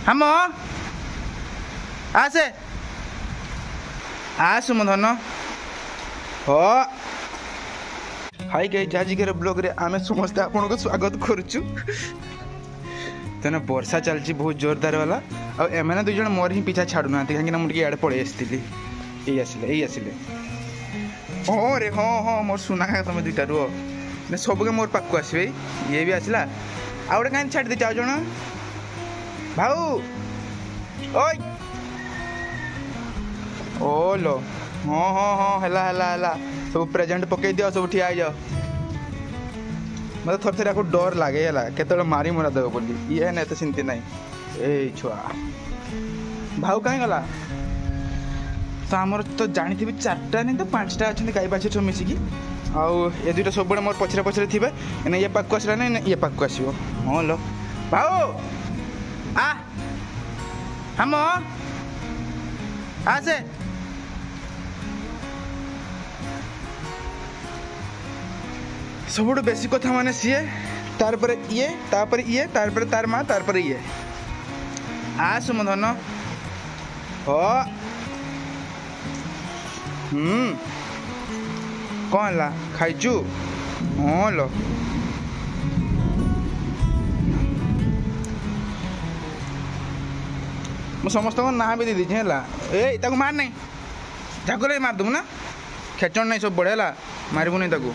हम आसे आस मो धन हो हाई गाइस आजिकर ब्लॉग रे आमे समस्त आपन को स्वागत करूछु। तेना वर्षा चलची बहुत जोरदार वाला आ एमाने दुई जन मोर ही पीछा छाडू ना काहे कि ना मुटिके याडे पळे आस्तिली एई आसिले हो रे हो हो मोर सुना का तुम दुईटा रुओ ने सब के मोर पाक आसबे ये भी आसला आ ओडे कान छाड दे जाओ जण भाऊ ओय ओ लो हाँ हाँ हाँ हला हला हला सब प्रेजेंट पकई दियो सब ठिया जाओ मतलब थोड़े थोड़े आपको डर लगे है केत मारी मुरा देव बोली ये ना तो चिंती ना ए छुआ भाऊ कहीं गला तो आमर तो जानी थी चार्टा नहीं तो 5टा अच्छा गाई बाछी सब मिसिकी आउ ये दुईटा सब मोर पछरे पछरे थे ये पाक आसला ना ये पाक आसो हाँ लो भाऊ आ हम आसे सबुठ बेसी कथा माने सीए तार पर ये तार पर तार माँ तार पर ये आस मो धन हो कौन है खाइचु हाँ लो मु समस्त ना भी दे दीजिए है ए मार नहीं झाकुले मार दूँ ना खेचण नहीं सब बढ़े है मारबू नहीं ताकू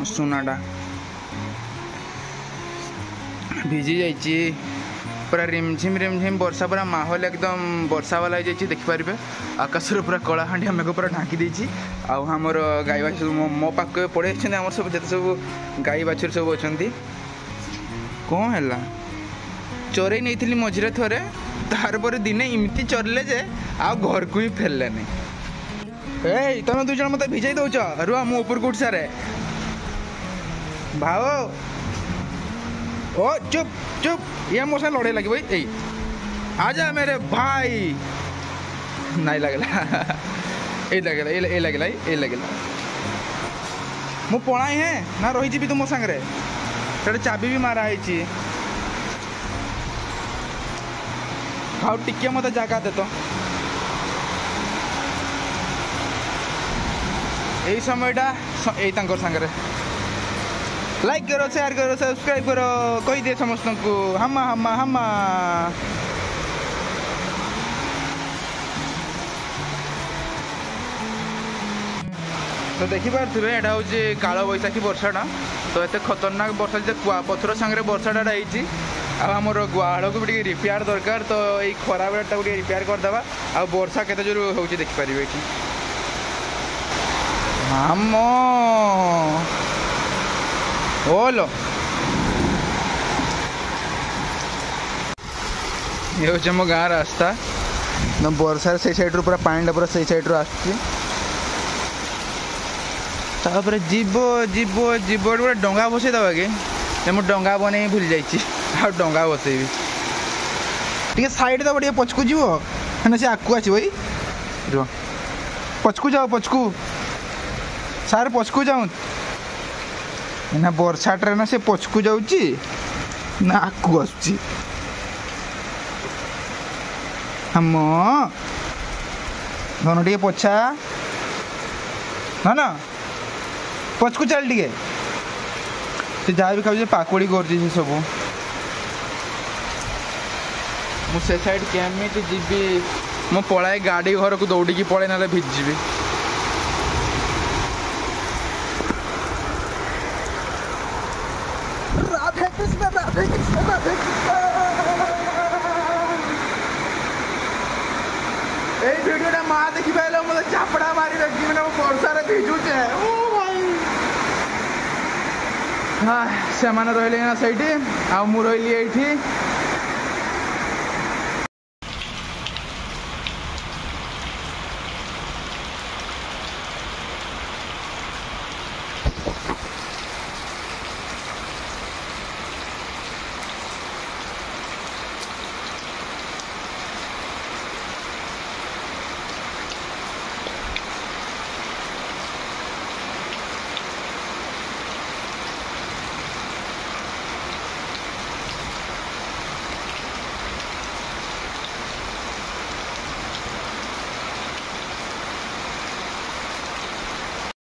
सुनाटा भिजी जाइए पूरा रिमझिम वर्षा पूरा माहौल एकदम वर्षा वाला हो देखिपारे आकाश पूरा कलाहांडिया मेघ पूरा ढांकी देछि आमर गाई बाछुर मो पाक पड़े आम सब जिते सब गाई बाछुर सब अच्छा कौन है चोरे नहीं मझे थोड़े तार पर दिने इमती चरले जे आ घर को ही फेरले नहीं ए तुम दुई जन मत भिजाई दौच रुआ मु ऊपर को उठ सारे भाव ओ चुप चुप ये मो से लड़े लगे भाई ए आजा मेरे भाई नहीं लगला ए लगला मु पणाई है ना रही जी तुम सांगे से चाबी भी मारा है खाओ टिके मत जगह दे तो यही समयटा यही सांगे लाइक करो शेयर करो सब्सक्राइब करो कही दे समस्त को हमा हमा हमा तो देखिपे यहाँ हूँ काल बैशाखी वर्षाटा तो ये खतरनाक वर्षा जो कुआ पथर सांगे वर्षाटा आमर गुआड़ को भी रिपेयर दरकार तो ये खरा बेटा को रिपेयर करदे आ वर्षा केते जोर हो देखिपारे ये हम ओलो ये हूँ मो गाँव रास्ता वर्षार से साइड पूरा पानी पूरा से साइड आसपर जीव जीव जीव गोटे डंगा बसई दबा कि मुझे डंगा बन भूल जा डंगा बसैबी टे साइड दब टे पचकू जीव से आगू आस भाई रुह पचकू जाओ पचकू सार पचकू जाऊँ ना वर्षा ट्रेन से पचकू जाऊँगी ना आगू आसुची हम धन टे पछा ना पचकू चल टे जहाँ भी खाऊ पाकड़ी कर सब मुझे साइड केमी जीवी मो पलाए गाड़ी घर को दौड़ी पड़े ना भिजी भिडियोटा माँ देखी पाइल मतलब चापड़ा मारी रखी मैंने वर्षार भिजुचे हाँ से रही ना सही आ रही ये